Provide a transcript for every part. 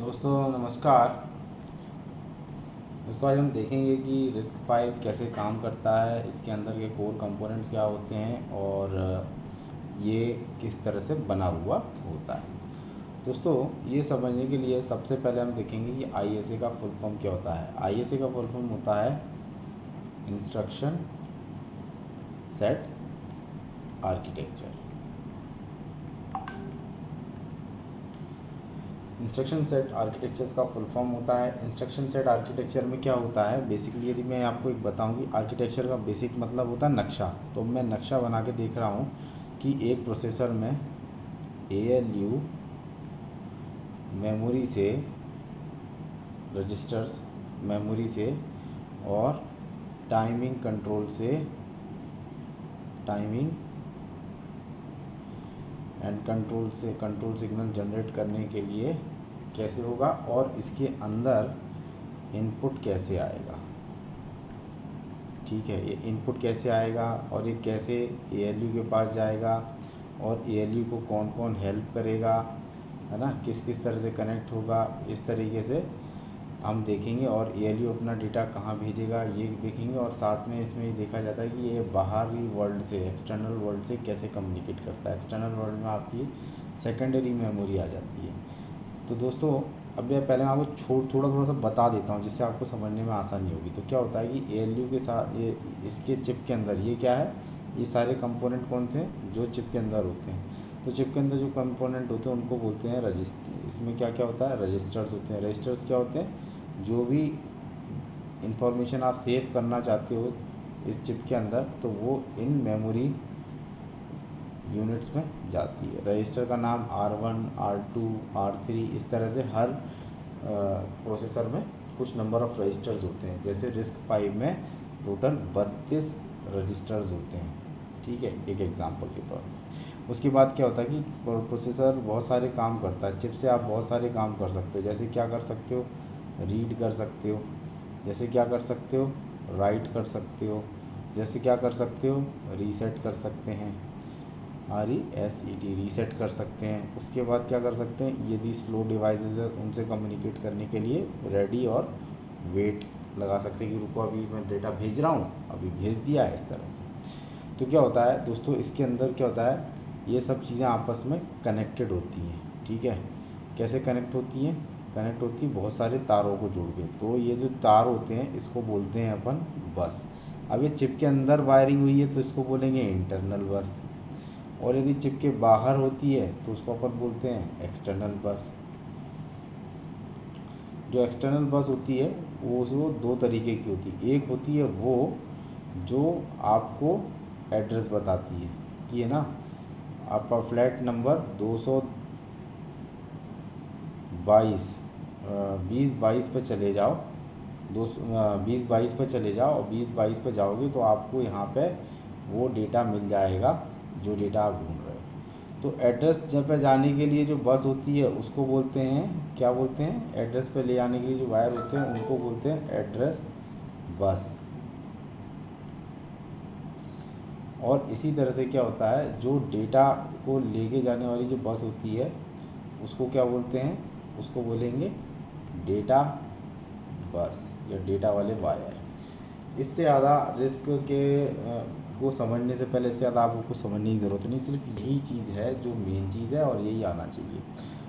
दोस्तों नमस्कार। दोस्तों आज हम देखेंगे कि RISC-V कैसे काम करता है, इसके अंदर के कोर कंपोनेंट्स क्या होते हैं और ये किस तरह से बना हुआ होता है। दोस्तों ये समझने के लिए सबसे पहले हम देखेंगे कि ISA का फुल फॉर्म क्या होता है। ISA का फुल फॉर्म होता है instruction set architecture. Instruction set architectures का फुल फॉर्म होता है। इंस्ट्रक्शन सेट आर्किटेक्चर में क्या होता है, बेसिकली यदि मैं आपको एक बताऊं कि आर्किटेक्चर का बेसिक मतलब होता है नक्शा, तो मैं नक्शा बना के देख रहा हूं कि एक प्रोसेसर में ALU मेमोरी से रजिस्टर्स, मेमोरी से और टाइमिंग कंट्रोल से, टाइमिंग एंड कंट्रोल से कंट्रोल सिग्नल जनरेट करने के लिए कैसे होगा और इसके अंदर इनपुट कैसे आएगा। ठीक है, ये इनपुट कैसे आएगा और ये कैसे ALU के पास जाएगा और ALU को कौन कौन हेल्प करेगा, है ना, किस किस तरह से कनेक्ट होगा, इस तरीके से हम देखेंगे। और ALU अपना डेटा कहाँ भेजेगा ये देखेंगे। और साथ में इसमें ये देखा जाता है कि ये बाहरी वर्ल्ड से, एक्सटर्नल वर्ल्ड से कैसे कम्युनिकेट करता है। एक्सटर्नल वर्ल्ड में आपकी सेकेंडरी मेमोरी आ जाती है। तो दोस्तों अब मैं पहले आपको थोड़ा सा बता देता हूँ जिससे आपको समझने में आसानी होगी। तो क्या होता है कि ALU के साथ ये इसके चिप के अंदर ये क्या है, ये सारे कंपोनेंट कौन से हैं जो चिप के अंदर होते हैं। तो चिप के अंदर जो कंपोनेंट होते हैं उनको बोलते हैं रजिस्टर। इसमें क्या क्या होता है, रजिस्टर्स होते हैं। रजिस्टर्स क्या होते हैं, जो भी इंफॉर्मेशन आप सेव करना चाहते हो इस चिप के अंदर तो वो इन मेमोरी यूनिट्स में जाती है। रजिस्टर का नाम R1, R2, R3 इस तरह से हर प्रोसेसर में कुछ नंबर ऑफ़ रजिस्टर्स होते हैं। जैसे RISC-V में टोटल 32 रजिस्टर्स होते हैं। ठीक है, एक एग्जांपल के तौर पर। उसके बाद क्या होता है कि प्रोसेसर बहुत सारे काम करता है। चिप से आप बहुत सारे काम कर सकते हो। जैसे क्या कर सकते हो, रीड कर सकते हो। जैसे क्या कर सकते हो, राइट कर सकते हो। जैसे क्या कर सकते हो, रीसेट कर सकते हैं, RESET रीसेट कर सकते हैं। उसके बाद क्या कर सकते हैं, यदि स्लो डिवाइसेस है उनसे कम्युनिकेट करने के लिए रेडी और वेट लगा सकते हैं कि रुको अभी मैं डेटा भेज रहा हूँ, अभी भेज दिया है, इस तरह से। तो क्या होता है दोस्तों, इसके अंदर क्या होता है, ये सब चीज़ें आपस में कनेक्टेड होती हैं। ठीक है, कैसे कनेक्ट होती हैं, कनेक्ट होती है बहुत सारे तारों को जोड़ के। तो ये जो तार होते हैं इसको बोलते हैं अपन बस। अब ये चिप के अंदर वायरिंग हुई है तो इसको बोलेंगे इंटरनल बस। और यदि चिप के बाहर होती है तो उसको अपन बोलते हैं एक्सटर्नल बस। जो एक्सटर्नल बस होती है वो दो तरीके की होती है। एक होती है वो जो आपको एड्रेस बताती है कि, है ना, आपका फ्लैट नंबर 222 2022 पे चले जाओ, 2022 पे चले जाओ और 2022 पे जाओगे तो आपको यहाँ पे वो डेटा मिल जाएगा जो डेटा आप ढूंढ रहे हो। तो एड्रेस जब पे जाने के लिए जो बस होती है उसको बोलते हैं, क्या बोलते हैं, एड्रेस पे ले जाने के लिए जो वायर होते हैं उनको बोलते हैं एड्रेस बस। और इसी तरह से क्या होता है, जो डेटा को लेके जाने वाली जो बस होती है उसको क्या बोलते हैं, उसको बोलेंगे डेटा बस या डेटा वाले वायर। इससे ज़्यादा रिस्क के को समझने से पहले, इससे ज़्यादा आपको कुछ समझने की ज़रूरत नहीं, सिर्फ यही चीज़ है जो मेन चीज़ है और यही आना चाहिए।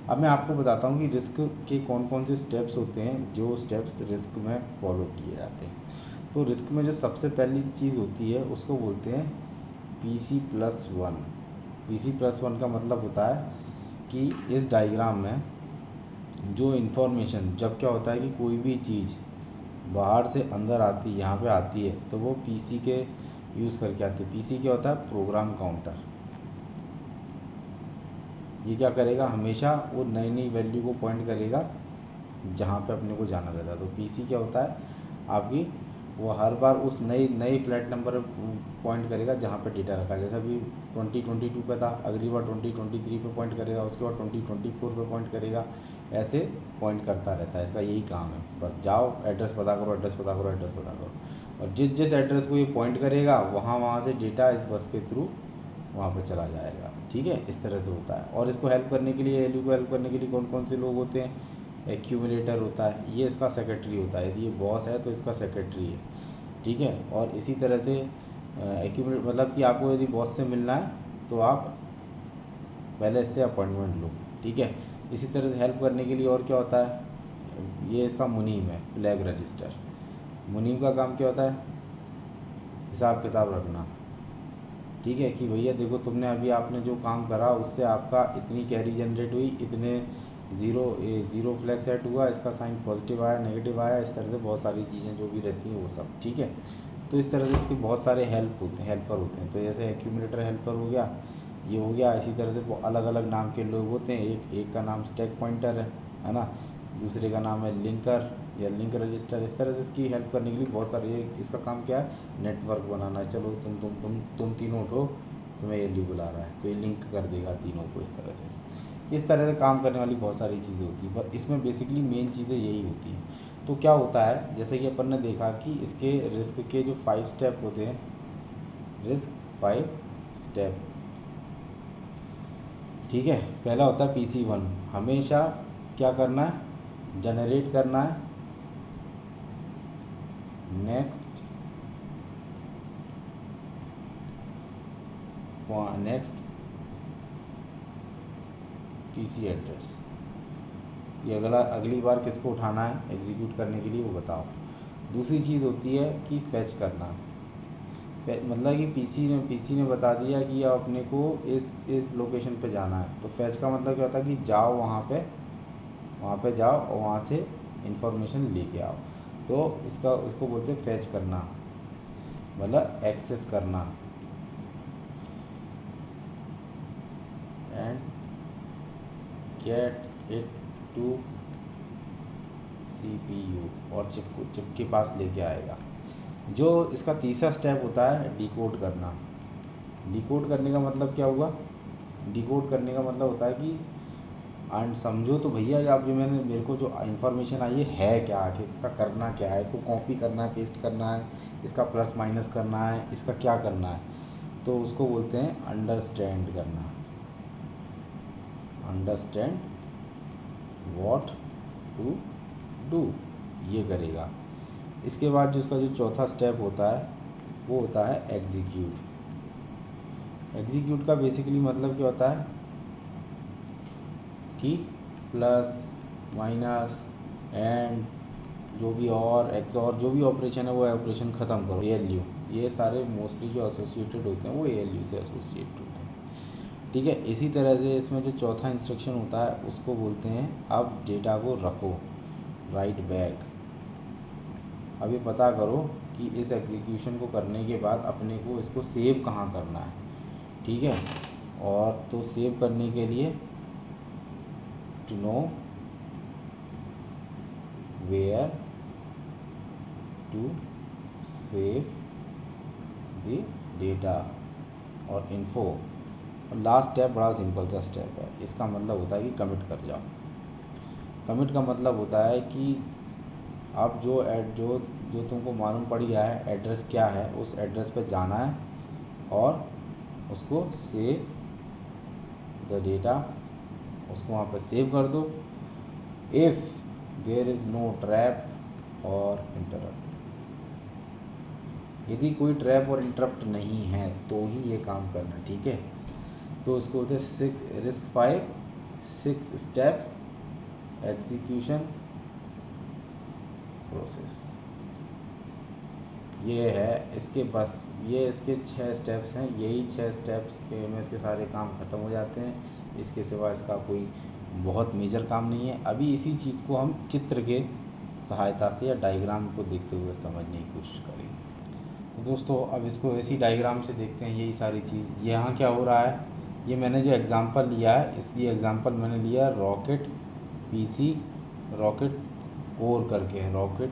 अब मैं आपको बताता हूँ कि रिस्क के कौन कौन से स्टेप्स होते हैं, जो स्टेप्स रिस्क में फॉलो किए जाते हैं। तो रिस्क में जो सबसे पहली चीज़ होती है उसको बोलते हैं PC+1। PC+1 का मतलब होता है कि इस डायग्राम में जो इन्फॉर्मेशन, जब क्या होता है कि कोई भी चीज़ बाहर से अंदर आती, यहाँ पे आती है तो वो PC के यूज़ करके आती है। PC क्या होता है, प्रोग्राम काउंटर। ये क्या करेगा, हमेशा वो नई नई वैल्यू को पॉइंट करेगा जहाँ पे अपने को जाना रहता है। तो PC क्या होता है आपकी, वो हर बार उस नई फ्लैट नंबर पॉइंट करेगा जहाँ पे डेटा रखा है। जैसा अभी 2022 पे था, अगली बार 2023 पे पॉइंट करेगा, उसके बाद 2024 पे पॉइंट करेगा। ऐसे पॉइंट करता रहता है, इसका यही काम है। बस जाओ, एड्रेस पता करो, एड्रेस पता करो, एड्रेस पता करो, और जिस जिस एड्रेस को ये पॉइंट करेगा वहाँ से डेटा इस बस के थ्रू वहाँ पे चला जाएगा। ठीक है, इस तरह से होता है। और इसको हेल्प करने के लिए, ALU को हेल्प करने के लिए कौन कौन से लोग होते हैं, एक्यूमुलेटर होता है, ये इसका सेक्रेटरी होता है। यदि ये बॉस है तो इसका सेक्रेटरी है, ठीक है। और इसी तरह से एक्यूमुलेट मतलब कि आपको यदि बॉस से मिलना है तो आप पहले इससे अपॉइंटमेंट लो, ठीक है। इसी तरह से हेल्प करने के लिए और क्या होता है, ये इसका मुनीम है, फ्लैग रजिस्टर। मुनीम का काम क्या होता है, हिसाब किताब रखना, ठीक है, कि भैया देखो तुमने अभी आपने जो काम करा उससे आपका इतनी कैरी जनरेट हुई, इतने ज़ीरो फ्लैग सेट हुआ, इसका साइन पॉजिटिव आया, नेगेटिव आया, इस तरह से बहुत सारी चीज़ें जो भी रहती हैं वो सब, ठीक है। तो इस तरह से इसके बहुत सारे हेल्पर होते हैं। तो जैसे एक्यूमुलेटर हेल्पर हो गया, ये हो गया। इसी तरह से अलग अलग नाम के लोग होते हैं, एक का नाम स्टैक पॉइंटर है ना, दूसरे का नाम है लिंकर या लिंक रजिस्टर। इस तरह से इसकी हेल्प करने के लिए बहुत सारे, इसका काम क्या है, नेटवर्क बनाना है। चलो तुम तीनों उठो, तुम्हें ये ली बुला रहा है, तो ये लिंक कर देगा तीनों को। इस तरह से काम करने वाली बहुत सारी चीज़ें होती हैं, पर इसमें बेसिकली मेन चीज़ें यही होती हैं। तो क्या होता है, जैसे कि अपन ने देखा कि इसके रिस्क के जो 5 स्टेप होते हैं, रिस्क 5 स्टेप, ठीक है। पहला होता है PC1, हमेशा क्या करना है, जनरेट करना है नेक्स्ट PC एड्रेस। ये अगली बार किसको उठाना है एग्जीक्यूट करने के लिए वो बताओ। दूसरी चीज़ होती है कि फैच करना, मतलब कि PC ने बता दिया कि अब अपने को इस लोकेशन पे जाना है, तो फैच का मतलब क्या होता है कि जाओ वहाँ पे जाओ और वहाँ से इंफॉर्मेशन लेके आओ। तो इसको बोलते हैं फैच करना, मतलब एक्सेस करना। And get it to CPU, और चिप के पास लेके आएगा। जो इसका तीसरा स्टेप होता है डिकोड करना। डिकोड करने का मतलब क्या हुआ, डिकोड करने का मतलब होता है कि एंड समझो तो भैया आप जो मेरे को जो इन्फॉर्मेशन आई है क्या, आखिर इसका करना क्या है, इसको कॉपी करना है, पेस्ट करना है, इसका प्लस माइनस करना है, इसका क्या करना है। तो उसको बोलते हैं अंडरस्टैंड करना, अंडरस्टैंड व्हाट टू डू, ये करेगा। इसके बाद जो इसका जो चौथा स्टेप होता है वो होता है एग्जीक्यूट। एग्जीक्यूट का बेसिकली मतलब क्या होता है कि प्लस माइनस एंड जो भी और एक्सऑर जो भी ऑपरेशन है वो ऑपरेशन ख़त्म करो, ALU, ये सारे मोस्टली जो एसोसिएटेड होते हैं वो ALU से एसोसिएटेड होते हैं, ठीक है। इसी तरह से इसमें जो चौथा इंस्ट्रक्शन होता है उसको बोलते हैं अब डेटा को रखो, राइट बैक। अभी पता करो कि इस एग्जीक्यूशन को करने के बाद अपने को इसको सेव कहाँ करना है, ठीक है। और तो सेव करने के लिए to know where to save the data और इन्फो। और लास्ट स्टेप बड़ा सिंपल सा स्टेप है, इसका मतलब होता है कि कमिट कर जाओ। कमिट का मतलब होता है कि अब जो तुमको मालूम पड़ गया है एड्रेस क्या है, उस एड्रेस पे जाना है और उसको सेव द डेटा, उसको वहाँ पे सेव कर दो। If there is no trap और इंटरप्ट, यदि कोई ट्रैप और इंटरप्ट नहीं है तो ही ये काम करना, ठीक है। तो उसको होते हैं रिस्क 5 6 स्टेप एग्जीक्यूशन प्रोसेस। ये है इसके बस, ये इसके 6 स्टेप्स हैं, यही 6 स्टेप्स के में इसके सारे काम ख़त्म हो जाते हैं। इसके सिवा इसका कोई बहुत मेजर काम नहीं है। अभी इसी चीज़ को हम चित्र के सहायता से या डायग्राम को देखते हुए समझने की कोशिश करेंगे। तो दोस्तों अब इसको इसी डायग्राम से देखते हैं, यही सारी चीज़। यहाँ क्या हो रहा है, ये मैंने जो एग्ज़ाम्पल लिया है, इसकी एग्ज़ाम्पल मैंने लिया रॉकेट PC रॉकेट कोर करके है, रॉकेट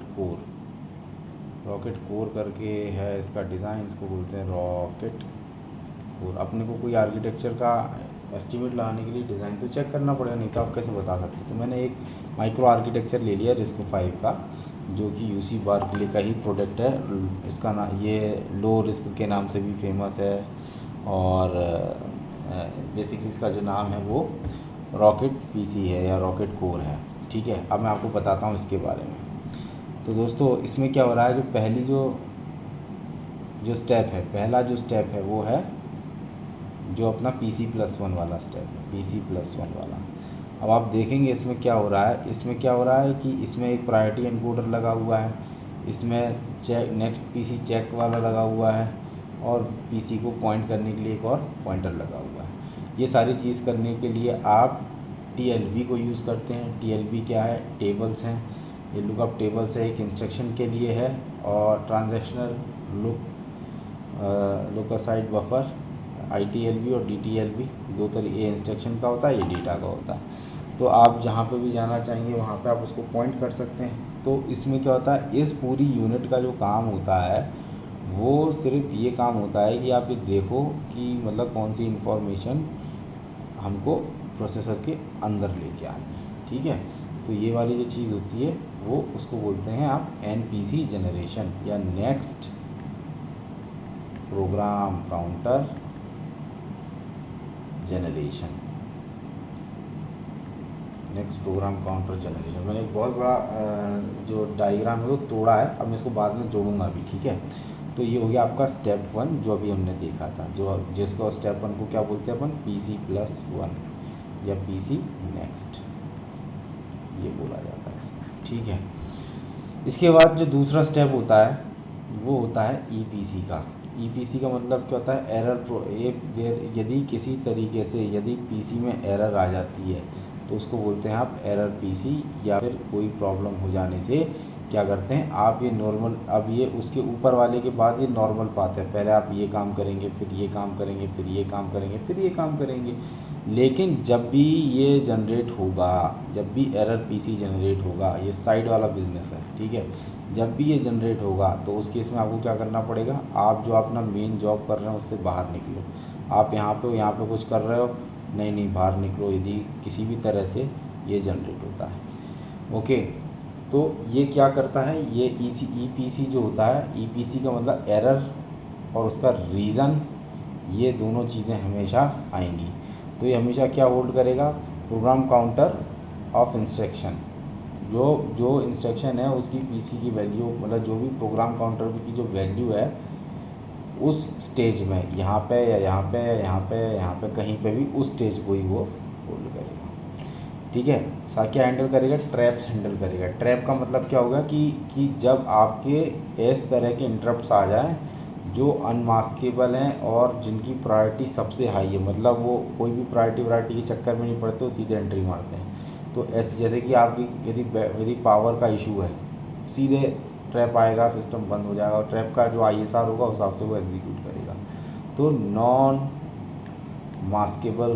कोर करके है इसका डिज़ाइन, इसको बोलते हैं रॉकेट कोर। अपने को कोई आर्किटेक्चर का एस्टीमेट लगाने के लिए डिज़ाइन तो चेक करना पड़ेगा, नहीं तो आप कैसे बता सकते। तो मैंने एक माइक्रो आर्किटेक्चर ले लिया रिस्क 5 का, जो कि UC बार्कले का ही प्रोडक्ट है। इसका ये लो रिस्क के नाम से भी फेमस है, और बेसिकली इसका जो नाम है वो रॉकेट PC है या रॉकेट कोर है। ठीक है, अब मैं आपको बताता हूँ इसके बारे में। तो दोस्तों इसमें क्या हो रहा है, जो पहली जो स्टेप है, पहला जो स्टेप है वो है जो अपना PC+1 वाला स्टेप है, PC+1 वाला। अब आप देखेंगे इसमें क्या हो रहा है, इसमें क्या हो रहा है कि इसमें एक प्रायोरिटी एनकोडर लगा हुआ है, इसमें चेक नेक्स्ट PC चेक वाला लगा हुआ है, और PC को पॉइंट करने के लिए एक और पॉइंटर लगा हुआ है। ये सारी चीज़ करने के लिए आप TLB को यूज़ करते हैं। TLB क्या है, टेबल्स हैं, ये लुकअप टेबल्स है, एक इंस्ट्रक्शन के लिए है, और transactional look aside buffer ITLB और DTLB, दो तरीके, ये इंस्ट्रक्शन का होता है, ये डेटा का होता है। तो आप जहाँ पे भी जाना चाहेंगे वहाँ पे आप उसको पॉइंट कर सकते हैं। तो इसमें क्या होता है, इस पूरी यूनिट का जो काम होता है वो सिर्फ ये काम होता है कि आप ये देखो कि मतलब कौन सी इन्फॉर्मेशन हमको प्रोसेसर के अंदर लेके आनी है, ठीक है। तो ये वाली जो चीज़ होती है वो उसको बोलते हैं आप NPC जनरेशन, या next program counter generation, next program counter generation. मैंने एक बहुत बड़ा जो डायग्राम है वो तोड़ा है, अब मैं इसको बाद में जोड़ूंगा भी, ठीक है। तो ये हो गया आपका स्टेप 1 जो अभी हमने देखा था, जो जिसको स्टेप 1 को क्या बोलते हैं अपन, PC+1 या PC नेक्स्ट ये बोला जाता है इसका, ठीक है। इसके बाद जो दूसरा स्टेप होता है वो होता है EPC का। EPC का मतलब क्या होता है, एरर यदि किसी तरीके से यदि PC में एरर आ जाती है तो उसको बोलते हैं आप एरर PC, या फिर कोई प्रॉब्लम हो जाने से क्या करते हैं आप ये नॉर्मल, अब ये उसके ऊपर वाले के बाद ये नॉर्मल पाथ है, पहले आप ये काम करेंगे, फिर ये काम करेंगे, फिर ये काम करेंगे, फिर ये काम करेंगे। लेकिन जब भी ये जनरेट होगा, जब भी एरर PC जनरेट होगा, ये साइड वाला बिजनेस है, ठीक है, जब भी ये जनरेट होगा तो उस केस में आपको क्या करना पड़ेगा, आप जो अपना मेन जॉब कर रहे हैं उससे बाहर निकलो। आप यहाँ पे कुछ कर रहे हो, नहीं बाहर निकलो, यदि किसी भी तरह से ये जनरेट होता है, ओके। तो ये क्या करता है, ये EPC जो होता है, EPC का मतलब एरर और उसका रीज़न, ये दोनों चीज़ें हमेशा आएंगी। तो ये हमेशा क्या होल्ड करेगा, प्रोग्राम काउंटर ऑफ इंस्ट्रक्शन, जो इंस्ट्रक्शन है उसकी PC की वैल्यू, मतलब जो भी प्रोग्राम काउंटर की जो वैल्यू है उस स्टेज में, यहाँ पे या यहाँ पे या यहाँ पे यहाँ पे कहीं पे भी उस स्टेज को ही वो होल्ड करेगा, ठीक है। क्या हैंडल करेगा, ट्रैप्स हैंडल करेगा। ट्रैप का मतलब क्या होगा कि जब आपके इस तरह के इंटरप्ट्स आ जाएं जो अनमास्केबल हैं और जिनकी प्रायोरिटी सबसे हाई है, मतलब वो कोई भी प्रायोरिटी के चक्कर में नहीं पड़ते, वो सीधे एंट्री मारते हैं। तो ऐसे जैसे कि आपकी यदि पावर का इशू है, सीधे ट्रैप आएगा, सिस्टम बंद हो जाएगा, और ट्रैप का जो ISR होगा उस हिसाब से वो एग्जीक्यूट करेगा। तो नॉन मास्केबल,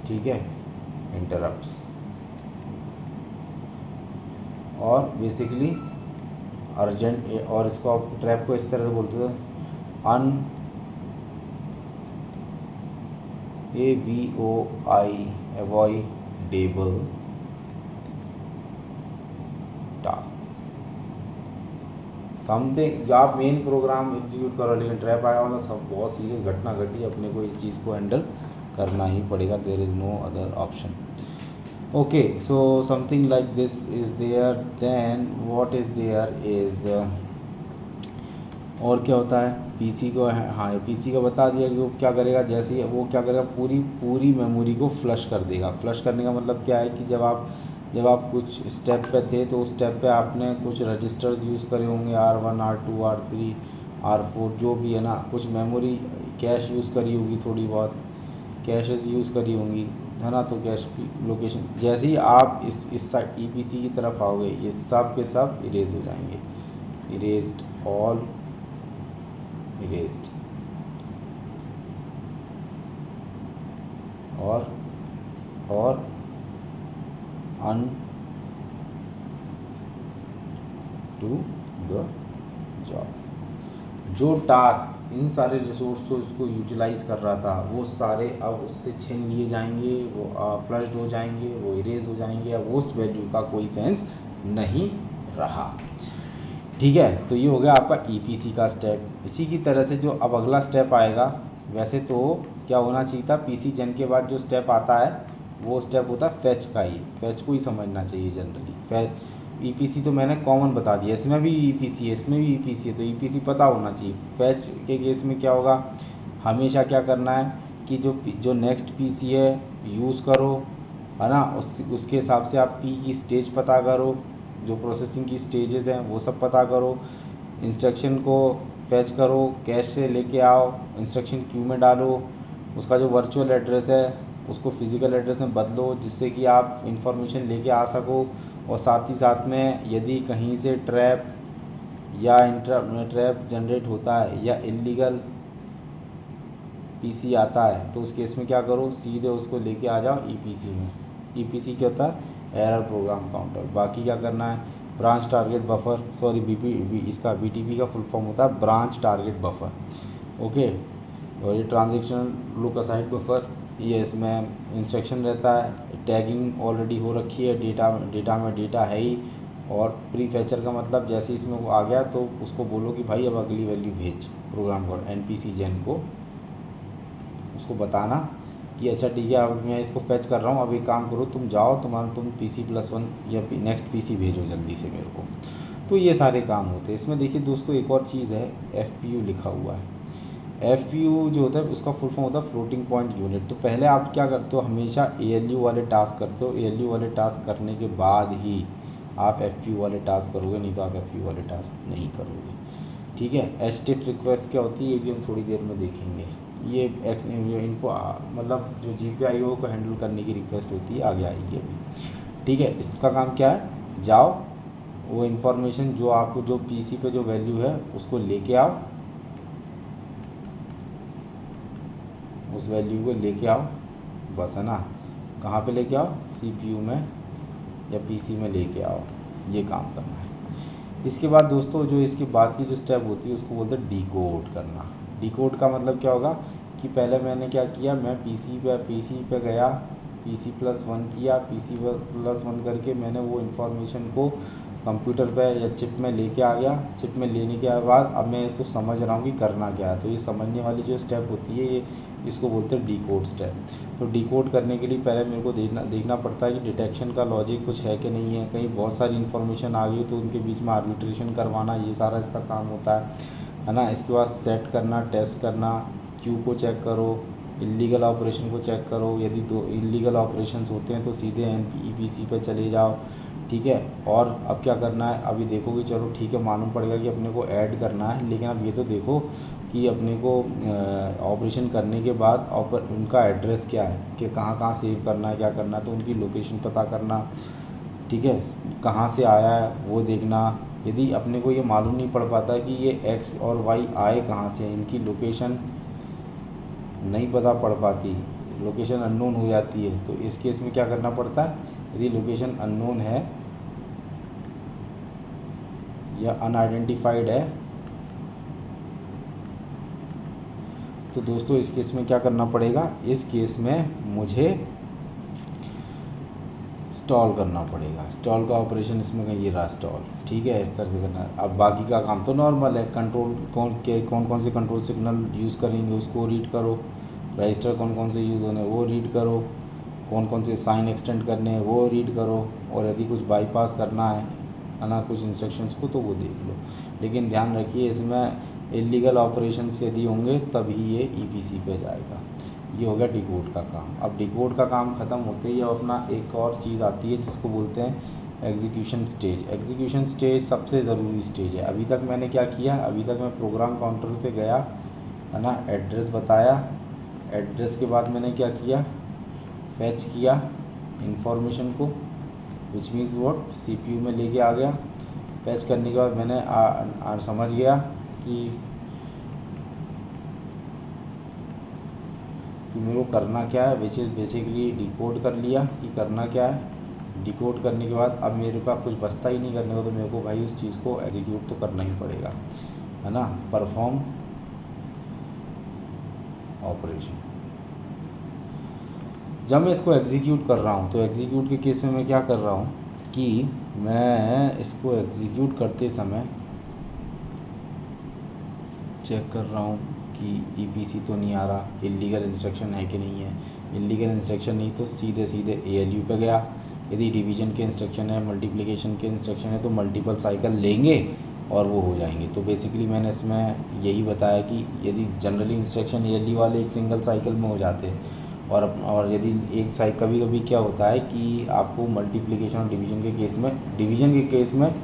ठीक है, इंटरप्ट्स, और बेसिकली अर्जेंट, और इसको आप ट्रैप को इस तरह से बोलते थे, अवॉइडेबल टास्क, समथिंग जो आप मेन प्रोग्राम एग्जीक्यूट करो लेकिन ट्रैप आया मतलब सब बहुत सीरियस घटना घटी, अपने को इस चीज़ को हैंडल करना ही पड़ेगा, there is no other option, okay. So something like this is there, then what is there is, और क्या होता है PC को, हाँ PC का बता दिया कि वो क्या करेगा, जैसे ही वो क्या करेगा, पूरी मेमोरी को फ्लश कर देगा। फ्लश करने का मतलब क्या है कि जब आप कुछ स्टेप पे थे तो उस स्टेप पे आपने कुछ रजिस्टर्स यूज़ करे होंगे, R1 R2 R3 R4 जो भी है ना, कुछ मेमोरी कैश यूज़ करी होगी, थोड़ी बहुत कैशेस यूज़ करी होंगी, है ना। तो कैश की लोकेशन, जैसे ही आप इस साइड EPC की तरफ आओगे ये सब के सब इरेज हो जाएंगे, इरेज्ड, ऑल इरेज्ड, और अन टू द जॉब। जो टास्क इन सारे रिसोर्स को यूटिलाइज कर रहा था वो सारे अब उससे छीन लिए जाएंगे, वो फ्लश्ड हो जाएंगे, वो इरेज हो जाएंगे, अब उस वैल्यू का कोई सेंस नहीं रहा, ठीक है। तो ये हो गया आपका EPC का स्टेप। इसी की तरह से जो अब अगला स्टेप आएगा, वैसे तो क्या होना चाहिए था, PC जन के बाद जो स्टेप आता है वो स्टेप होता है फैच का ही, फैच को ही समझना चाहिए जनरली। ईपीसी तो मैंने कॉमन बता दिया, इसमें भी ईपीसी है, इसमें भी ईपीसी है, तो ईपीसी पता होना चाहिए। फैच के केस में क्या होगा, हमेशा क्या करना है कि जो नेक्स्ट पीसी है यूज़ करो, है ना, उसके हिसाब से आप पी की स्टेज पता करो, जो प्रोसेसिंग की स्टेजेस हैं वो सब पता करो, इंस्ट्रक्शन को फैच करो, कैश से लेके आओ, इंस्ट्रक्शन क्यू में डालो, उसका जो वर्चुअल एड्रेस है उसको फिज़िकल एड्रेस में बदलो, जिससे कि आप इंफॉर्मेशन लेके आ सको। और साथ ही साथ में यदि कहीं से ट्रैप या ट्रैप जनरेट होता है या इलीगल पीसी आता है, तो उस केस में क्या करो, सीधे उसको लेके आ जाओ ईपीसी में। ईपीसी क्या होता है, एरर प्रोग्राम काउंटर। बाकी क्या करना है, ब्रांच टारगेट बफर, सॉरी इसका बीटीबी का फुल फॉर्म होता है ब्रांच टारगेट बफर, ओके। और ये ट्रांजेक्शनल लुक असाइड बफर, ये इसमें इंस्ट्रक्शन रहता है, टैगिंग ऑलरेडी हो रखी है, डेटा में डेटा है ही। और प्री फैचर का मतलब जैसे इसमें वो आ गया तो उसको बोलो कि भाई अब अगली वैल्यू भेज, प्रोग्राम कोड एनपीसी जेन को उसको बताना कि अच्छा ठीक है अब मैं इसको फैच कर रहा हूँ, अब एक काम करो तुम जाओ, तुम PC+1 या नेक्स्ट पीसी भेजो जल्दी से मेरे को। तो ये सारे काम होते हैं इसमें। देखिए दोस्तों एक और चीज़ है, FPU लिखा हुआ है। FPU जो होता है उसका फुल फॉर्म होता है फ्लोटिंग पॉइंट यूनिट। तो पहले आप क्या करते हो, हमेशा ALU वाले टास्क करते हो, ALU वाले टास्क करने के बाद ही आप FPU वाले टास्क करोगे, नहीं तो आप FPU वाले टास्क नहीं करोगे, ठीक है। HTTP रिक्वेस्ट क्या होती है ये भी हम थोड़ी देर में देखेंगे। ये इनको मतलब जो GPIO को हैंडल करने की रिक्वेस्ट होती है, आगे आएगी अभी, ठीक है। इसका काम क्या है, जाओ वो इन्फॉर्मेशन जो आपको जो पीसी पे जो वैल्यू है उसको लेके आओ, उस वैल्यू को लेके आओ, बस, है ना। कहाँ पे लेके आओ, CPU में या PC में लेके आओ, ये काम करना है। इसके बाद दोस्तों जो इसके बाद की जो स्टेप होती है उसको बोलते हैं डिकोड करना। डिकोड का मतलब क्या होगा कि पहले मैंने क्या किया, मैं PC पे गया, PC+1 किया, PC+1 करके मैंने वो इन्फॉर्मेशन को कंप्यूटर पे या चिप में लेके आ गया। चिप में लेने के बाद अब मैं इसको समझ रहा हूँ कि करना क्या है। तो ये समझने वाली जो स्टेप होती है ये इसको बोलते हैं डिकोड स्टेप। तो डिकोड करने के लिए पहले मेरे को देखना पड़ता है कि डिटेक्शन का लॉजिक कुछ है कि नहीं है, कहीं बहुत सारी इन्फॉर्मेशन आ गई तो उनके बीच में आर्बिट्रेशन करवाना, ये सारा इसका काम होता है ना। इसके बाद सेट करना, टेस्ट करना, क्यू को चेक करो, इलीगल ऑपरेशन को चेक करो, यदि दो इलीगल ऑपरेशंस होते हैं तो सीधे EPC पे चले जाओ, ठीक है। और अब क्या करना है, अभी देखोगे, चलो ठीक है मालूम पड़ेगा कि अपने को ऐड करना है, लेकिन अब ये तो देखो कि अपने को ऑपरेशन करने के बाद उनका एड्रेस क्या है, कि कहाँ कहाँ सेव करना है, क्या करना है, तो उनकी लोकेशन पता करना, ठीक है, कहाँ से आया है वो देखना। यदि अपने को ये मालूम नहीं पड़ पाता कि ये X और Y आए कहाँ से, इनकी लोकेशन नहीं पता पड़ पाती, लोकेशन अननोन हो जाती है, तो इस केस में क्या करना पड़ता है, यदि लोकेशन अननोन है या अनआइडेंटिफाइड है तो दोस्तों इस केस में क्या करना पड़ेगा, इस केस में मुझे स्टॉल करना पड़ेगा। स्टॉल का ऑपरेशन इसमें कहीं ये रहा स्टॉल, ठीक है, इस तरह से करना है। अब बाकी का काम तो नॉर्मल है, कंट्रोल कौन से कंट्रोल सिग्नल यूज़ करेंगे उसको रीड करो, रजिस्टर कौन कौन से यूज़ होने वो रीड करो, कौन से साइन एक्सटेंड करने हैं वो रीड करो, और यदि कुछ बाईपास करना है ना कुछ इंस्ट्रक्शंस को, तो वो देख लो। लेकिन ध्यान रखिए इसमें इलीगल ऑपरेशंस यदि होंगे तभी ये EPC पे जाएगा। ये हो गया डिकोड का काम। अब डिकोड का काम ख़त्म होते ही अब अपना एक और चीज़ आती है जिसको बोलते हैं एग्जीक्यूशन स्टेज। एग्जीक्यूशन स्टेज सबसे ज़रूरी स्टेज है। अभी तक मैंने क्या किया, अभी तक मैं प्रोग्राम काउंटर से गया, है ना, एड्रेस बताया, एड्रेस के बाद मैंने क्या किया, फैच किया इंफॉर्मेशन को, विच मीन्स व्हाट, CPU में लेके आ गया। फैच करने के बाद मैंने समझ गया कि मेरे को करना क्या है, विच इज़ बेसिकली डिकोड कर लिया कि करना क्या है। डिकोड करने के बाद अब मेरे पास कुछ बचता ही नहीं करने को, तो मेरे को भाई उस चीज़ को एग्जीक्यूट तो करना ही पड़ेगा, है ना, परफॉर्म ऑपरेशन। जब मैं इसको एग्जीक्यूट कर रहा हूँ तो एग्जीक्यूट के केस में मैं क्या कर रहा हूँ कि मैं इसको एग्जीक्यूट करते समय चेक कर रहा हूँ कि EPC तो नहीं आ रहा, इलीगल इंस्ट्रक्शन है कि नहीं है, इलीगल इंस्ट्रक्शन नहीं तो सीधे सीधे ALU पे गया। यदि डिवीजन के इंस्ट्रक्शन है, मल्टीप्लिकेशन के इंस्ट्रक्शन है तो मल्टीपल साइकिल लेंगे और वो हो जाएंगे। तो बेसिकली मैंने इसमें यही बताया कि यदि जनरली इंस्ट्रक्शन ALU वाले एक सिंगल साइकिल में हो जाते हैं और यदि एक साइकिल कभी कभी क्या होता है कि आपको मल्टीप्लिकेशन और डिवीजन के केस में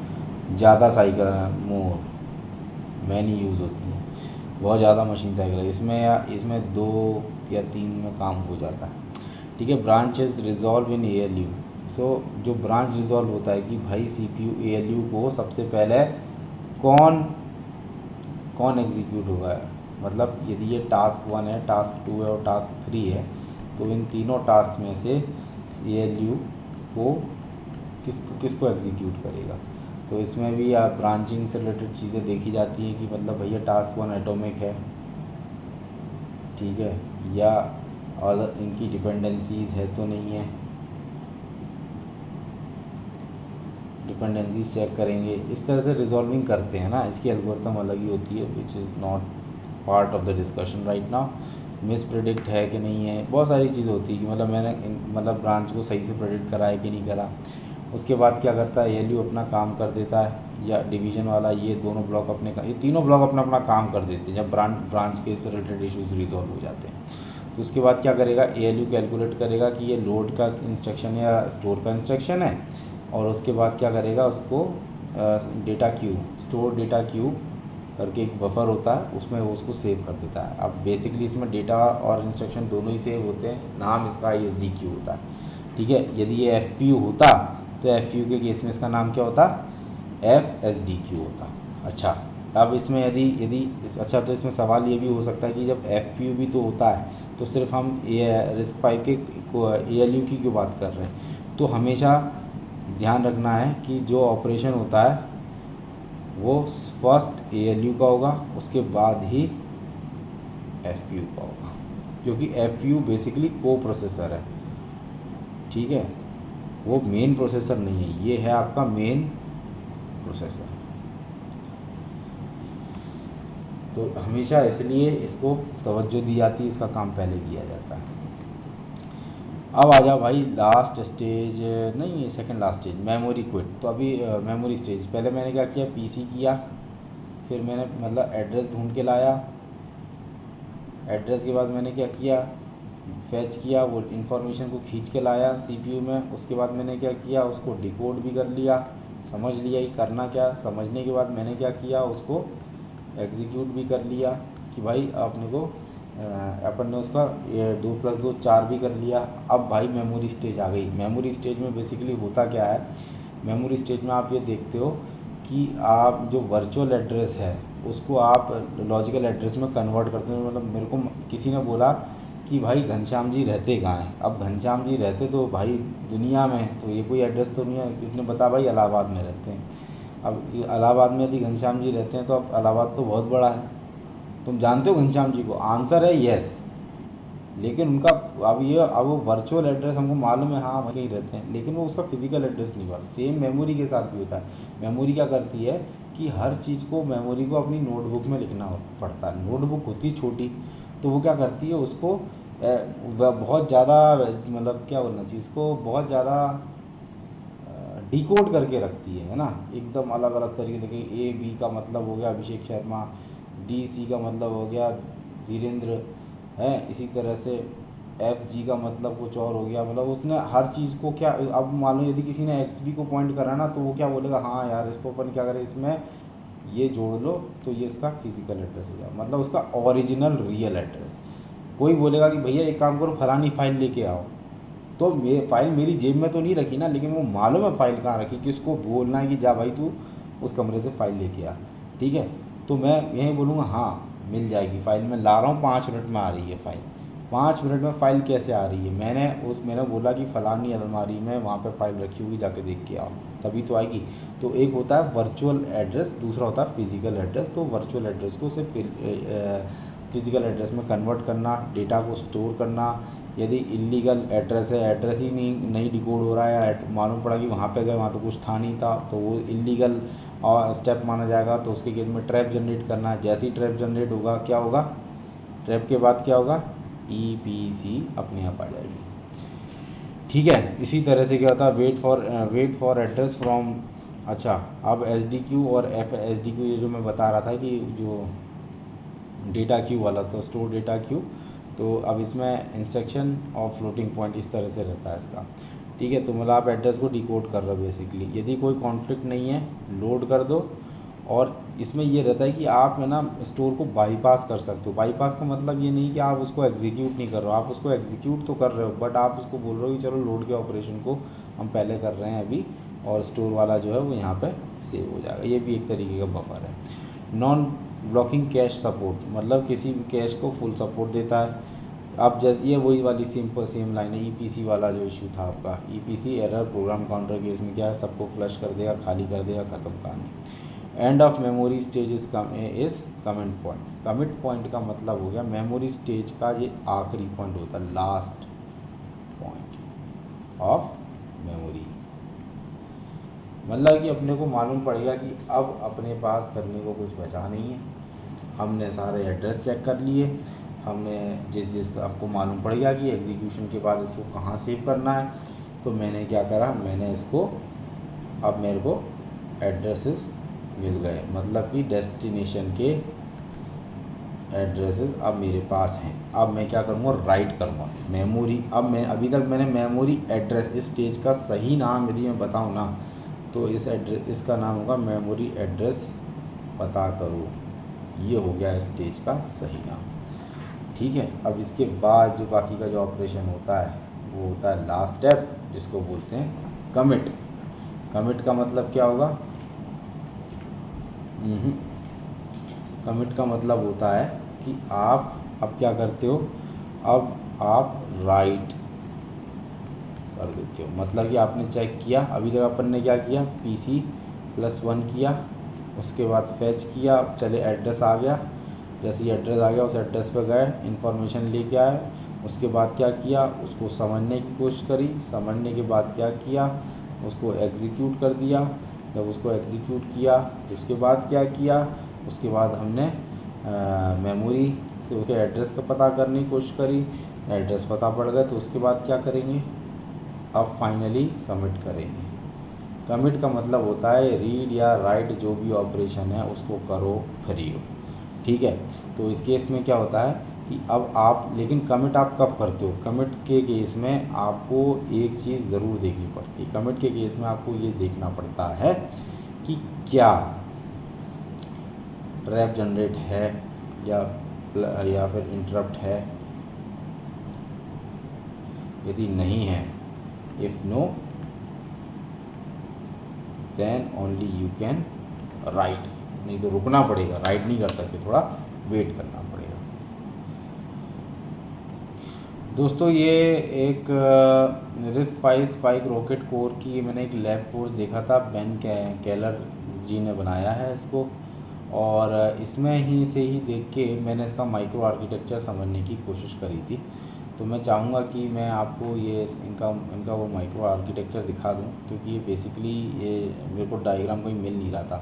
ज़्यादा साइकिल मोर मैनी यूज़ होती है, बहुत ज़्यादा मशीन साइकिल है इसमें 2 या 3 में काम हो जाता है। ठीक है, branch is resolve in ALU। सो जो ब्रांच रिजॉल्व होता है कि भाई CPU ALU को सबसे पहले कौन एग्जीक्यूट होगा, मतलब यदि ये टास्क 1 है, टास्क 2 है और टास्क 3 है तो इन तीनों टास्क में से ALU को किसको एग्जीक्यूट करेगा। तो इसमें भी आप ब्रांचिंग से रिलेटेड चीज़ें देखी जाती हैं कि मतलब भैया टास्क 1 एटॉमिक है, ठीक है, या और इनकी डिपेंडेंसीज है तो नहीं है, डिपेंडेंसीज चेक करेंगे। इस तरह से रिजॉल्विंग करते हैं ना, इसकी एल्गोरिथम अलग ही होती है which is not part of the discussion right now. Miss predict है कि नहीं है, बहुत सारी चीज़ होती है कि मतलब मैंने ब्रांच को सही से प्रेडिक्ट करा है कि नहीं करा। उसके बाद क्या करता है ALU अपना काम कर देता है, या डिवीज़न वाला, ये दोनों ब्लॉक ये तीनों ब्लॉक अपना अपना काम कर देते हैं जब ब्रांच के से रिलेटेड इशूज़ रिजॉल्व हो जाते हैं। तो उसके बाद क्या करेगा, ALU कैलकुलेट करेगा कि ये लोड का इंस्ट्रक्शन है या स्टोर का इंस्ट्रक्शन है, और उसके बाद क्या करेगा, उसको data Q, store data Q करके एक बफर होता है उसमें वो उसको सेव कर देता है। अब बेसिकली इसमें डेटा और इंस्ट्रक्शन दोनों ही सेव होते हैं, नाम इसका ISDQ होता है। ठीक है, यदि ये FPU होता तो FPU के केस में इसका नाम क्या होता, FSDQ होता। अच्छा, अब इसमें अच्छा तो इसमें सवाल ये भी हो सकता है कि जब FPU भी तो होता है तो सिर्फ हम RISC-V के ALU की क्यों बात कर रहे हैं। तो हमेशा ध्यान रखना है कि जो ऑपरेशन होता है वो फर्स्ट ALU का होगा, उसके बाद ही FPU का होगा, क्योंकि FPU बेसिकली को प्रोसेसर है। ठीक है, वो मेन प्रोसेसर नहीं है, ये है आपका मेन प्रोसेसर। तो हमेशा इसलिए इसको तवज्जो दी जाती है, इसका काम पहले किया जाता है। अब आ जाओ भाई लास्ट स्टेज, नहीं ये second last stage, memory quit. तो अभी मेमोरी स्टेज, पहले मैंने क्या किया, PC किया, फिर मैंने मतलब एड्रेस ढूंढ के लाया, एड्रेस के बाद मैंने क्या किया, फैच किया, वो इन्फॉर्मेशन को खींच के लाया CPU में। उसके बाद मैंने क्या किया, उसको डिकोड भी कर लिया, समझ लिया ही करना क्या। समझने के बाद मैंने क्या किया, उसको एग्जीक्यूट भी कर लिया कि भाई आपने को अपन ने उसका 2 + 2 4 भी कर लिया। अब भाई मेमोरी स्टेज आ गई। मेमोरी स्टेज में बेसिकली होता क्या है, मेमोरी स्टेज में आप ये देखते हो कि आप जो वर्चुअल एड्रेस है उसको आप लॉजिकल एड्रेस में कन्वर्ट करते हो। मतलब मेरे को किसी ने बोला कि भाई घनश्याम जी रहते कहाँ हैं। अब घनश्याम जी रहते तो भाई दुनिया में, तो ये कोई एड्रेस तो नहीं है। किसी ने बताया भाई इलाहाबाद में रहते हैं। अब इलाहाबाद में यदि घनश्याम जी रहते हैं तो अब इलाहाबाद तो बहुत बड़ा है, तुम जानते हो घनश्याम जी को, आंसर है यस। लेकिन उनका अब वो वर्चुअल एड्रेस हमको मालूम है, हाँ वहीं रहते हैं, लेकिन वो उसका फिजिकल एड्रेस नहीं हुआ। सेम मेमोरी के साथ भी होता है। मेमोरी क्या करती है कि हर चीज़ को, मेमोरी को अपनी नोटबुक में लिखना पड़ता है। नोटबुक होती छोटी, तो वो क्या करती है, उसको बहुत ज़्यादा, मतलब क्या बोलना चाहिए इसको, बहुत ज़्यादा डिकोड करके रखती है ना, एकदम अलग अलग तरीके से। AB का मतलब हो गया अभिषेक शर्मा, DC का मतलब हो गया धीरेन्द्र है, इसी तरह से FG का मतलब कुछ और हो गया। मतलब उसने हर चीज़ को क्या, अब मान लो यदि किसी ने XB को पॉइंट करा ना, तो वो क्या बोलेगा, हाँ यार इसको अपन क्या करें, इसमें ये जोड़ लो तो ये इसका फिजिकल एड्रेस हो जाए, मतलब उसका ओरिजिनल रियल एड्रेस। कोई बोलेगा कि भैया एक काम करो, फलानी फाइल लेके आओ, तो फाइल मेरी जेब में तो नहीं रखी ना, लेकिन वो मालूम है फाइल कहाँ रखी, किसको बोलना है कि जा भाई तू उस कमरे से फाइल लेके आ। ठीक है, तो मैं यही बोलूँगा हाँ मिल जाएगी फाइल, मैं ला रहा हूँ 5 मिनट में आ रही है फाइल। 5 मिनट में फ़ाइल कैसे आ रही है, मैंने बोला कि फ़लानी अलमारी में वहाँ पे फ़ाइल रखी होगी, जाके देख के आओ, तभी तो आएगी। तो एक होता है वर्चुअल एड्रेस, दूसरा होता है फिज़िकल एड्रेस। तो वर्चुअल एड्रेस को सिर्फ फिज़िकल एड्रेस में कन्वर्ट करना, डेटा को स्टोर करना। यदि इलीगल एड्रेस है, एड्रेस ही नहीं डिकोड हो रहा है, या मालूम पड़ा कि वहाँ पे गए, वहाँ तो कुछ था नहीं था, तो वो इलीगल स्टेप माना जाएगा। तो उसके केस में ट्रैप जनरेट करना है। जैसे ही ट्रैप जनरेट होगा, क्या होगा, ट्रैप के बाद क्या होगा, EPC अपने आप आ जाएगी। ठीक है, इसी तरह से क्या होता है वेट फॉर एड्रेस फ्रॉम। अच्छा, अब SDQ और FSDQ, ये जो मैं बता रहा था कि जो डेटा क्यू वाला तो स्टोर डेटा क्यू, तो अब इसमें इंस्ट्रक्शन और फ्लोटिंग पॉइंट इस तरह से रहता है इसका। ठीक है, तो मतलब आप एड्रेस को डिकोड कर रहे हो बेसिकली। यदि कोई कॉन्फ्लिक्ट नहीं है लोड कर दो। और इसमें ये रहता है कि आप है ना स्टोर को बाईपास कर सकते हो। बाईपास का मतलब ये नहीं कि आप उसको एग्जीक्यूट नहीं कर रहे हो, आप उसको एग्जीक्यूट तो कर रहे हो, बट आप उसको बोल रहे हो कि चलो लोड के ऑपरेशन को हम पहले कर रहे हैं अभी, और स्टोर वाला जो है वो यहाँ पे सेव हो जाएगा। ये भी एक तरीके का बफर है। नॉन ब्लॉकिंग कैश सपोर्ट, मतलब किसी भी कैश को फुल सपोर्ट देता है। आप जैसे ये वही वाली सेम लाइन है EPC वाला जो इशू था आपका, EPC error program counter case में क्या है, सबको फ्लश कर देगा, खाली कर देगा, ख़त्म कहानी। End of memory stage is commit point. Commit point का मतलब हो गया मेमोरी स्टेज का ये आखिरी पॉइंट होता है, लास्ट पॉइंट ऑफ मेमोरी। मतलब कि अपने को मालूम पड़ेगा कि अब अपने पास करने को कुछ बचा नहीं है। हमने सारे एड्रेस चेक कर लिए, हमने जिस आपको मालूम पड़ेगा कि एग्जीक्यूशन के बाद इसको कहाँ सेव करना है, तो मैंने क्या करा, मैंने इसको, अब मेरे को एड्रेसेस मिल गए, मतलब कि डेस्टिनेशन के एड्रेसेस अब मेरे पास हैं। अब मैं क्या करूँगा, राइट करूँगा मेमोरी। अब मैं अभी तक मैंने मेमोरी एड्रेस, इस स्टेज का सही नाम यदि मैं बताऊँ ना, तो इसका नाम होगा मेमोरी एड्रेस पता करो। ये हो गया इस स्टेज का सही नाम। ठीक है, अब इसके बाद जो बाकी का जो ऑपरेशन होता है वो होता है लास्ट स्टेप, जिसको बोलते हैं कमिट। कमिट का मतलब क्या होगा, कमिट का मतलब होता है कि आप अब क्या करते हो, अब आप राइट कर देते हो। मतलब कि आपने चेक किया, अभी तक अपन ने क्या किया, PC+1 किया, उसके बाद फैच किया, चले एड्रेस आ गया, जैसे ही एड्रेस आ गया उस एड्रेस पर गए, इन्फॉर्मेशन लेके आए, उसके बाद क्या किया, उसको समझने की कोशिश करी, समझने के बाद क्या किया, उसको एग्जीक्यूट कर दिया। जब उसको एग्जीक्यूट किया तो उसके बाद क्या किया, उसके बाद हमने मेमोरी से उसके एड्रेस का पता करने की कोशिश करी, एड्रेस पता पड़ गया, तो उसके बाद क्या करेंगे, अब फाइनली कमिट करेंगे। कमिट का मतलब होता है रीड या राइट, जो भी ऑपरेशन है उसको करो करियो। ठीक है, तो इस केस में क्या होता है कि अब आप, लेकिन कमिट आप कब करते हो, कमिट के केस में आपको एक चीज़ ज़रूर देखनी पड़ती है। कमिट के केस में आपको ये देखना पड़ता है कि क्या ट्रैप जनरेट है या फिर इंटरप्ट है। यदि नहीं है, if no then only you can write, नहीं तो रुकना पड़ेगा, राइट नहीं कर सकते, थोड़ा वेट करना पड़ेगा। दोस्तों ये एक RISC-V स्पाइक रॉकेट कोर की मैंने एक लैब कोर्स देखा था, बेन केलर जी ने बनाया है इसको, और इसमें ही से ही देख के मैंने इसका माइक्रो आर्किटेक्चर समझने की कोशिश करी थी। तो मैं चाहूँगा कि मैं आपको ये इनका वो माइक्रो आर्किटेक्चर दिखा दूँ, क्योंकि ये बेसिकली ये मेरे को डायग्राम कोई मिल नहीं रहा था,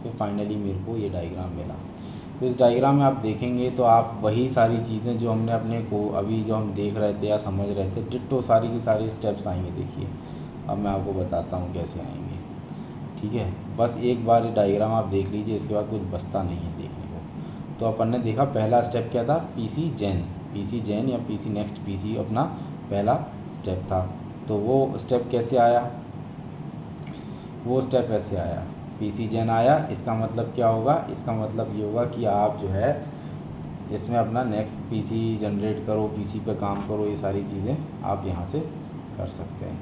फिर फाइनली मेरे को ये डायग्राम मिला। तो इस डायग्राम में आप देखेंगे तो आप वही सारी चीज़ें जो हमने अपने को अभी जो हम देख रहे थे या समझ रहे थे, डिट्टो सारी की सारी स्टेप्स आएंगे। देखिए अब मैं आपको बताता हूँ कैसे आएंगे। ठीक है, बस एक बार ये डायग्राम आप देख लीजिए, इसके बाद कुछ बचता नहीं है देखने को। तो अपन ने देखा पहला स्टेप क्या था, PC जेन या PC नेक्स्ट PC अपना पहला स्टेप था। तो वो स्टेप कैसे आया, वो स्टेप ऐसे आया, PC जेन आया। इसका मतलब क्या होगा, इसका मतलब ये होगा कि आप जो है इसमें अपना नेक्स्ट PC जनरेट करो, PC पे काम करो, ये सारी चीज़ें आप यहाँ से कर सकते हैं।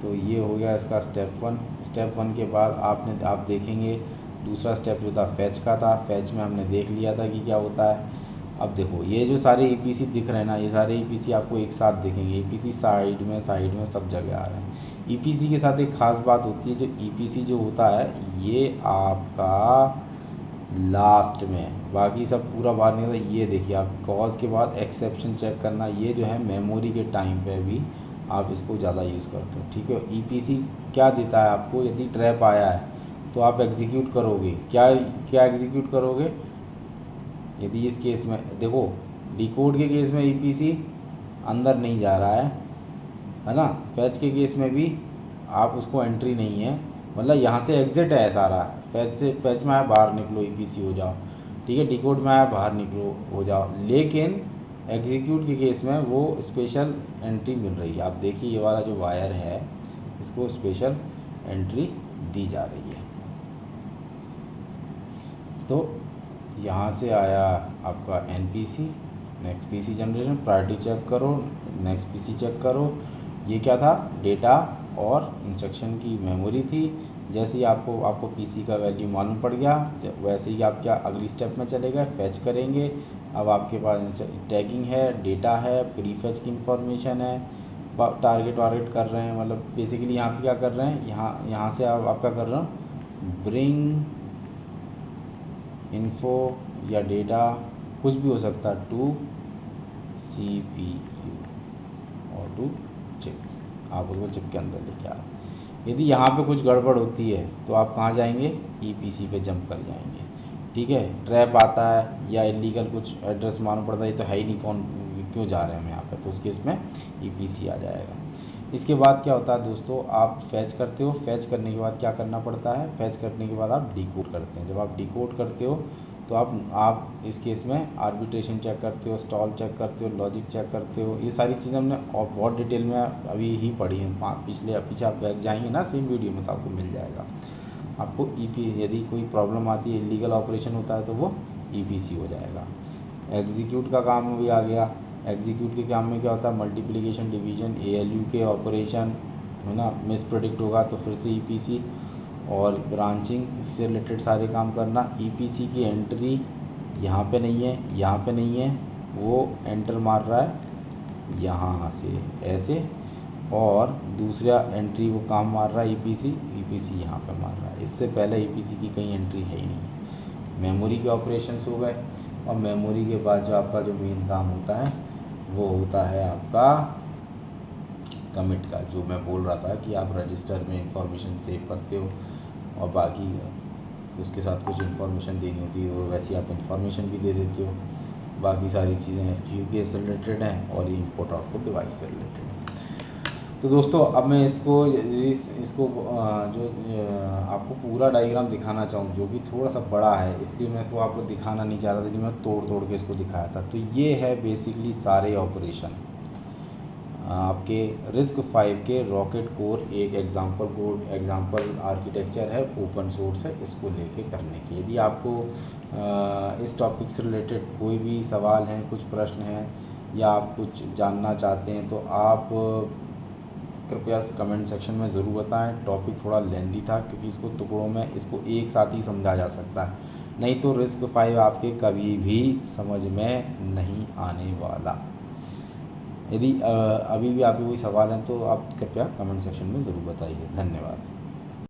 तो ये हो गया इसका स्टेप 1। स्टेप 1 के बाद आप देखेंगे दूसरा स्टेप जो था फैच का था। फैच में हमने देख लिया था कि क्या होता है। अब देखो ये जो सारे EPC दिख रहे हैं ना, ये सारे EPC आपको एक साथ दिखेंगे। EPC साइड में सब जगह आ रहे हैं। EPC के साथ एक ख़ास बात होती है, जो EPC जो होता है ये आपका लास्ट में, बाकी सब पूरा बाहर निकल। ये देखिए आप कॉज के बाद एक्सेप्शन चेक करना, ये जो है मेमोरी के टाइम पे भी आप इसको ज़्यादा यूज़ करते हो। ठीक है, EPC क्या देता है आपको, यदि ट्रैप आया है तो आप एग्जीक्यूट करोगे, क्या एग्जीक्यूट करोगे। यदि इस केस में देखो डिकोड के केस में EPC अंदर नहीं जा रहा है ना। फैच के केस में भी आप उसको एंट्री नहीं है, मतलब यहाँ से एग्जिट है सारा, फैच में आया बाहर निकलो ईपीसी हो जाओ, ठीक है, डिकोड में आया बाहर निकलो हो जाओ। लेकिन एग्जीक्यूट के केस में वो स्पेशल एंट्री मिल रही है। आप देखिए ये वाला जो वायर है इसको स्पेशल एंट्री दी जा रही है। तो यहाँ से आया आपका NPC, next PC generation, priority check करो, नेक्स्ट पीसी चेक करो। ये क्या था, डेटा और इंस्ट्रक्शन की मेमोरी थी। जैसे ही आपको पीसी का वैल्यू मालूम पड़ गया, वैसे ही आप क्या अगली स्टेप में चले गए, फैच करेंगे। अब आपके पास टैगिंग है, डेटा है, प्री फैच की इंफॉर्मेशन है, टारगेट वारगेट कर रहे हैं, मतलब बेसिकली यहाँ पे क्या कर रहे हैं, यहाँ से आप क्या कर रहे हो, ब्रिंग इन्फो या डेटा कुछ भी हो सकता है टू CPU और टू चिप, आप उसको चिप के अंदर लेके आ रहे हैं। यदि यहाँ पे कुछ गड़बड़ होती है तो आप कहाँ जाएंगे, EPC पे जंप कर जाएंगे, ठीक है। ट्रैप आता है या इलीगल कुछ एड्रेस मालूम पड़ता है, ये तो है ही नहीं, कौन क्यों जा रहे हैं हम यहाँ पे, तो उस केस में EPC आ जाएगा। इसके बाद क्या होता है दोस्तों, आप फैच करते हो, फैच करने के बाद क्या करना पड़ता है, फैच करने के बाद आप डिकोड करते हैं। जब आप डिकोड करते हो तो आप इस केस में आर्बिट्रेशन चेक करते हो, स्टॉल चेक करते हो, लॉजिक चेक करते हो। ये सारी चीज़ें हमने और बहुत डिटेल में अभी ही पढ़ी हैं, पीछे आप बैक जाएंगे ना सेम वीडियो में तो आपको मिल जाएगा। आपको यदि कोई प्रॉब्लम आती है, इलीगल ऑपरेशन होता है तो वो EPC हो जाएगा। एग्जीक्यूट का काम भी आ गया। एग्जीक्यूट के काम में क्या होता है, मल्टीप्लिकेशन, डिवीजन, ALU के ऑपरेशन है ना, मिस प्रेडिक्ट होगा तो फिर से EPC, और ब्रांचिंग, इससे रिलेटेड सारे काम करना। EPC की एंट्री यहाँ पे नहीं है, यहाँ पे नहीं है, वो एंटर मार रहा है यहाँ से ऐसे, और दूसरा एंट्री वो काम मार रहा है EPC यहाँ पे मार रहा है। इससे पहले EPC की कहीं एंट्री है ही नहीं। मेमोरी के ऑपरेशंस हो गए, और मेमोरी के बाद जो आपका जो मेन काम होता है वो होता है आपका कमिट का, जो मैं बोल रहा था कि आप रजिस्टर में इंफॉर्मेशन सेव करते हो और बाकी उसके साथ कुछ इन्फॉर्मेशन देनी होती है, वो वैसे आप इन्फॉर्मेशन भी दे देते हो। बाकी सारी चीज़ें FPGA से रिलेटेड हैं और ये इंपोर्ट आउटपुट डिवाइस से रिलेटेड है। तो दोस्तों अब मैं इसको जो आपको पूरा डायग्राम दिखाना चाहूँ, जो कि थोड़ा सा बड़ा है, इसलिए मैं इसको आपको दिखाना नहीं चाह रहा था, इसलिए मैं तोड़ के इसको दिखाया था। तो ये है बेसिकली सारे ऑपरेशन आपके RISC-V के रॉकेट कोर, एक एग्जांपल आर्किटेक्चर है, ओपन सोर्स है, इसको लेके करने की। यदि आपको इस टॉपिक से रिलेटेड कोई भी सवाल हैं, कुछ प्रश्न हैं, या आप कुछ जानना चाहते हैं, तो आप कृपया कमेंट सेक्शन में ज़रूर बताएं। टॉपिक थोड़ा लेंदी था क्योंकि इसको टुकड़ों में इसको एक साथ ही समझा जा सकता है, नहीं तो RISC-V आपके कभी भी समझ में नहीं आने वाला। यदि अभी भी आपके कोई सवाल हैं तो आप कृपया कमेंट सेक्शन में ज़रूर बताइए। धन्यवाद।